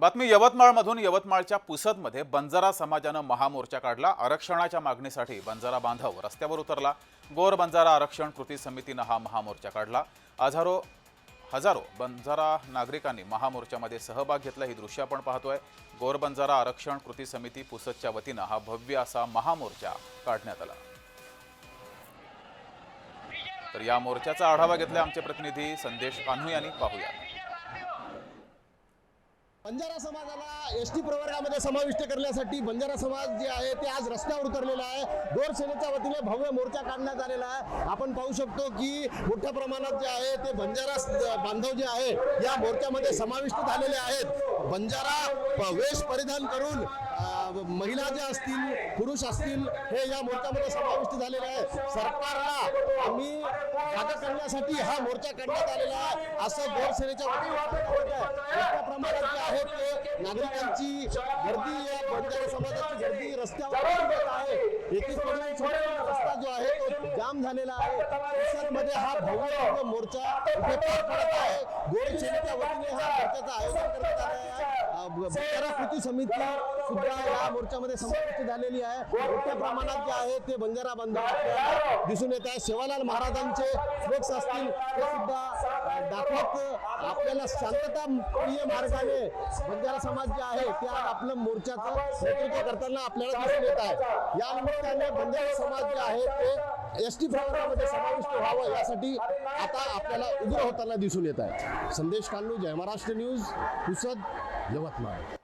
बातमी यवतमाळमधून यवतमाळच्या पुसदमध्ये बंजारा समाजानं महामोर्चा काढला। आरक्षणाच्या मागणीसाठी बंजारा बांधव रस्त्यावर उतरला। गोर बंजारा आरक्षण कृती समितीनं हा महामोर्चा काढला। हजारो बंजारा नागरिकांनी महामोर्चामध्ये सहभाग घेतला। ही दृश्य आपण पाहतोय। गोर बंजारा आरक्षण कृती समिती पुसदच्या वतीनं हा भव्य असा महामोर्चा काढण्यात आला। तर या मोर्चाचा आढावा घेतला आमचे प्रतिनिधी संदेश कान्हू यांनी। पाहूया। बंजारा समाजाला एसटी प्रवर्गामध्ये समाविष्ट करण्यासाठी बंजारा समाज जे आहे ते आज रस्त्यावर उतरलेला आहे। गोर सेनेच्या वतीने भव्य मोर्चा काढण्यात आलेला आहे। आपण पाहू शकतो की मोठ्या प्रमाणात जे आहे ते बंजारा बांधव जे आहे या मोर्चामध्ये समाविष्ट झालेले आहेत। बंजारा वेश परिधान करून महिला ज्या असतील पुरुष असतील हे या मोर्चामध्ये समाविष्ट झालेले आहे। सरकारला आम्ही जागा करण्यासाठी हा मोर्चा काढण्यात आलेला आहे असं गोर सेनेच्या वतीने मोठ्या प्रमाणात जे आहे ते नागरिकांची गर्दी या बंजारा समाजाची गर्दी रस्त्यावर आहे। एकीकडून रस्ता जो आहे तो जाम झालेला आहे। पुसदमध्ये हा भव्य मोर्चा इथे पार पडत आहे। गोर सेनेच्या वतीने हा मोर्चाचं आयोजन करण्यात आलं आहे। बंजारा कृती समिती सुद्धा या मोर्चामध्ये समाविष्ट झालेली आहे। मोठ्या प्रमाणात जे आहे ते बंजारा बांधव दिसून येत आहे। सेवालाल महाराजांचे फ्लेक्स असतील ते सुद्धा दाखवत आपल्याला शांतताप्रिय मार्गाने बंजारा समाज जे आहे ते आज आपलं मोर्चाचं नेतृत्व करताना आपल्याला दिसून येत आहे। या निमित्ताने बंजारा समाज जे आहे ते एसटी प्रवर्गामध्ये समाविष्ट व्हावं यासाठी आता आपल्याला उग्र होताना दिसून येत आहे। संदेश कान्हू, जय महाराष्ट्र न्यूज, पुसद, यवतमाळ।